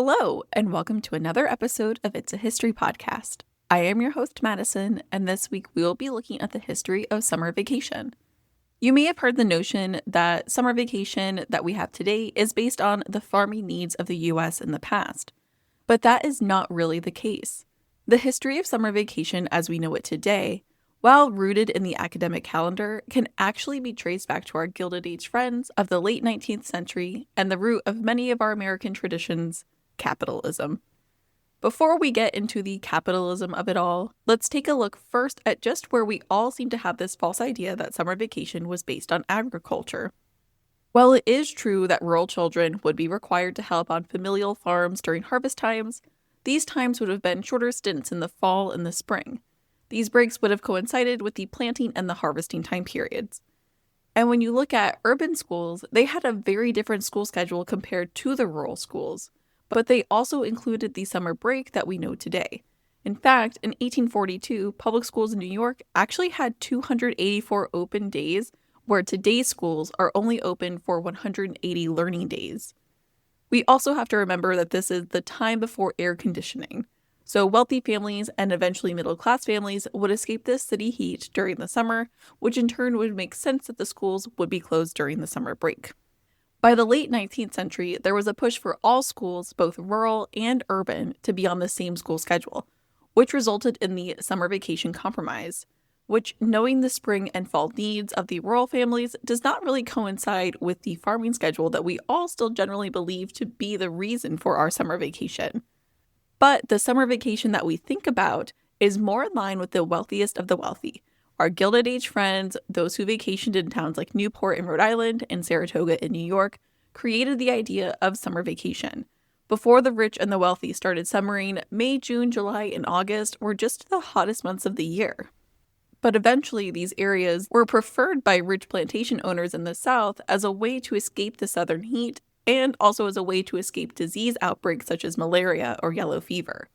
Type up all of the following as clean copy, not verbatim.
Hello, and welcome to another episode of It's a History Podcast. I am your host, Madison, and this week we will be looking at the history of summer vacation. You may have heard the notion that summer vacation that we have today is based on the farming needs of the U.S. in the past, but that is not really the case. The history of summer vacation as we know it today, while rooted in the academic calendar, can actually be traced back to our Gilded Age friends of the late 19th century and the root of many of our American traditions, capitalism. Before we get into the capitalism of it all, let's take a look first at just where we all seem to have this false idea that summer vacation was based on agriculture. While it is true that rural children would be required to help on familial farms during harvest times, these times would have been shorter stints in the fall and the spring. These breaks would have coincided with the planting and the harvesting time periods. And when you look at urban schools, they had a very different school schedule compared to the rural schools, but they also included the summer break that we know today. In fact, in 1842, public schools in New York actually had 284 open days, where today's schools are only open for 180 learning days. We also have to remember that this is the time before air conditioning. So wealthy families and eventually middle-class families would escape this city heat during the summer, which in turn would make sense that the schools would be closed during the summer break. By the late 19th century, there was a push for all schools, both rural and urban, to be on the same school schedule, which resulted in the Summer Vacation Compromise, which, knowing the spring and fall needs of the rural families, does not really coincide with the farming schedule that we all still generally believe to be the reason for our summer vacation. But the summer vacation that we think about is more in line with the wealthiest of the wealthy. Our Gilded Age friends, those who vacationed in towns like Newport in Rhode Island and Saratoga in New York, created the idea of summer vacation. Before the rich and the wealthy started summering, May, June, July, and August were just the hottest months of the year. But eventually, these areas were preferred by rich plantation owners in the South as a way to escape the southern heat and also as a way to escape disease outbreaks such as malaria or yellow fever.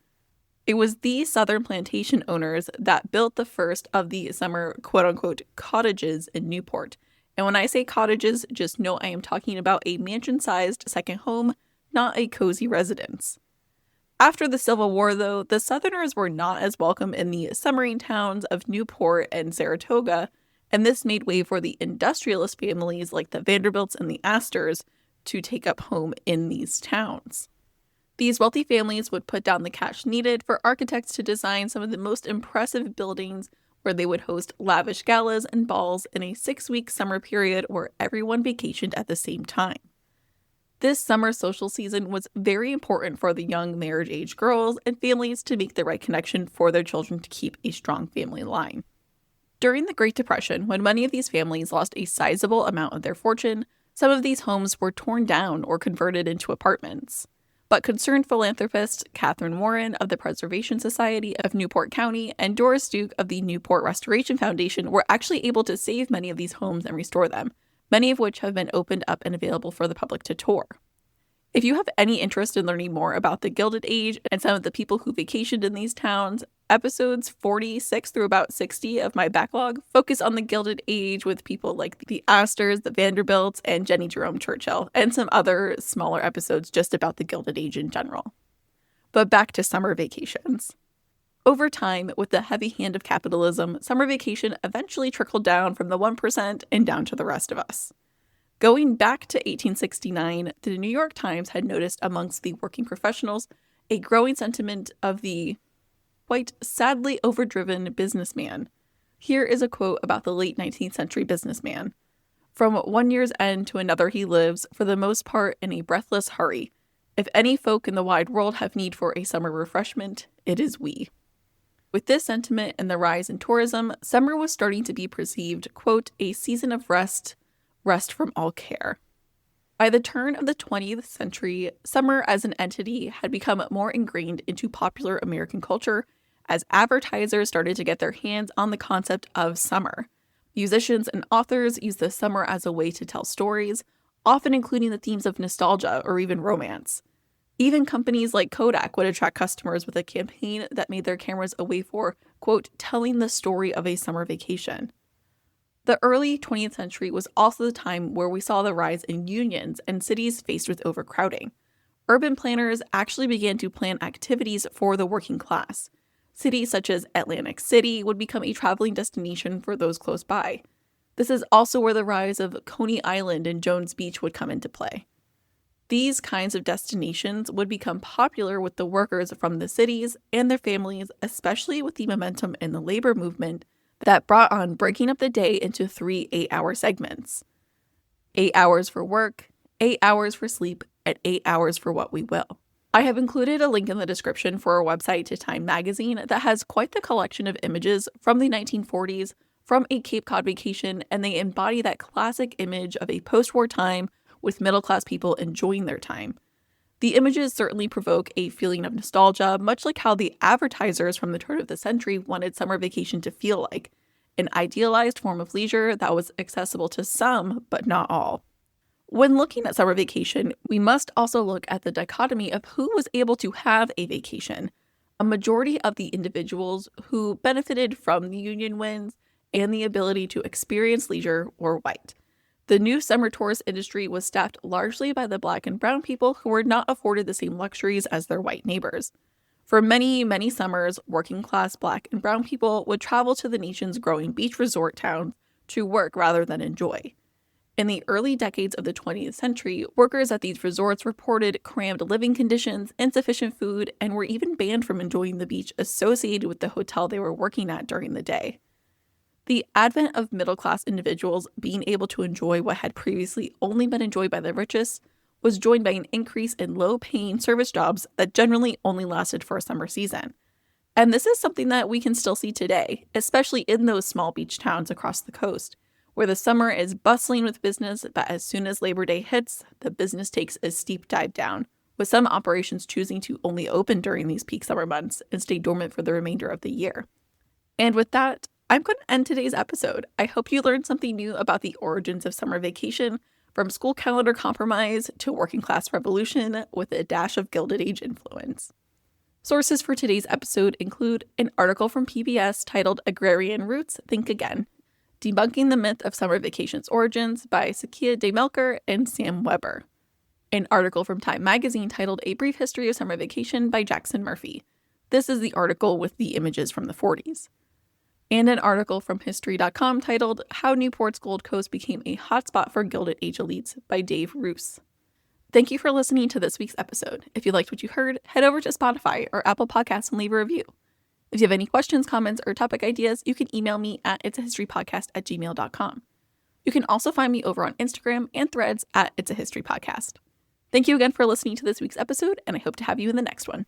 It was these southern plantation owners that built the first of the summer quote-unquote cottages in Newport. And when I say cottages, just know I am talking about a mansion-sized second home, not a cozy residence. After the Civil War, though, the Southerners were not as welcome in the summering towns of Newport and Saratoga, and this made way for the industrialist families like the Vanderbilts and the Astors to take up home in these towns. These wealthy families would put down the cash needed for architects to design some of the most impressive buildings where they would host lavish galas and balls in a 6-week summer period where everyone vacationed at the same time. This summer social season was very important for the young marriage-age girls and families to make the right connection for their children to keep a strong family line. During the Great Depression, when many of these families lost a sizable amount of their fortune, some of these homes were torn down or converted into apartments. But concerned philanthropists Catherine Warren of the Preservation Society of Newport County and Doris Duke of the Newport Restoration Foundation were actually able to save many of these homes and restore them, many of which have been opened up and available for the public to tour. If you have any interest in learning more about the Gilded Age and some of the people who vacationed in these towns, episodes 46 through about 60 of my backlog focus on the Gilded Age with people like the Astors, the Vanderbilts, and Jenny Jerome Churchill, and some other smaller episodes just about the Gilded Age in general. But back to summer vacations. Over time, with the heavy hand of capitalism, summer vacation eventually trickled down from the 1% and down to the rest of us. Going back to 1869, the New York Times had noticed amongst the working professionals a growing sentiment of the quite sadly overdriven businessman. Here is a quote about the late 19th century businessman. "From one year's end to another he lives, for the most part in a breathless hurry. If any folk in the wide world have need for a summer refreshment, it is we." With this sentiment and the rise in tourism, summer was starting to be perceived, quote, a season of rest from all care. By the turn of the 20th century, summer as an entity had become more ingrained into popular American culture as advertisers started to get their hands on the concept of summer. Musicians and authors used the summer as a way to tell stories, often including the themes of nostalgia or even romance. Even companies like Kodak would attract customers with a campaign that made their cameras a way for, quote, telling the story of a summer vacation. The early 20th century was also the time where we saw the rise in unions and cities faced with overcrowding. urban planners actually began to plan activities for the working class. Cities such as Atlantic City would become a traveling destination for those close by. This is also where the rise of Coney Island and Jones Beach would come into play. These kinds of destinations would become popular with the workers from the cities and their families, especially with the momentum in the labor movement that brought on breaking up the day into 3 8-hour segments. 8 hours for work, 8 hours for sleep, and 8 hours for what we will. I have included a link in the description for our website to Time magazine that has quite the collection of images from the 1940s from a Cape Cod vacation, and they embody that classic image of a post-war time with middle-class people enjoying their time. The images certainly provoke a feeling of nostalgia, much like how the advertisers from the turn of the century wanted summer vacation to feel like, an idealized form of leisure that was accessible to some, but not all. When looking at summer vacation, we must also look at the dichotomy of who was able to have a vacation. A majority of the individuals who benefited from the union wins and the ability to experience leisure were white. The new summer tourist industry was staffed largely by the Black and brown people who were not afforded the same luxuries as their white neighbors. For many, many summers, working-class Black and brown people would travel to the nation's growing beach resort towns to work rather than enjoy. In the early decades of the 20th century, workers at these resorts reported crammed living conditions, insufficient food, and were even banned from enjoying the beach associated with the hotel they were working at during the day. The advent of middle-class individuals being able to enjoy what had previously only been enjoyed by the richest was joined by an increase in low-paying service jobs that generally only lasted for a summer season. And this is something that we can still see today, especially in those small beach towns across the coast, where the summer is bustling with business, but as soon as Labor Day hits, the business takes a steep dive down, with some operations choosing to only open during these peak summer months and stay dormant for the remainder of the year. And with that, I'm going to end today's episode. I hope you learned something new about the origins of summer vacation, from School Calendar Compromise to Working Class Revolution with a dash of Gilded Age influence. Sources for today's episode include an article from PBS titled Agrarian Roots, Think Again, Debunking the Myth of Summer Vacation's Origins by Sakia, Melker, and Sam Weber, an article from Time magazine titled A Brief History of Summer Vacation by Jackson Murphy. This is the article with the images from the 40s. And an article from History.com titled How Newport's Gold Coast Became a Hotspot for Gilded Age Elites by Dave Roos. Thank you for listening to this week's episode. If you liked what you heard, head over to Spotify or Apple Podcasts and leave a review. If you have any questions, comments, or topic ideas, you can email me at itsahistorypodcast@gmail.com. You can also find me over on Instagram and Threads at It's a History Podcast. Thank you again for listening to this week's episode, and I hope to have you in the next one.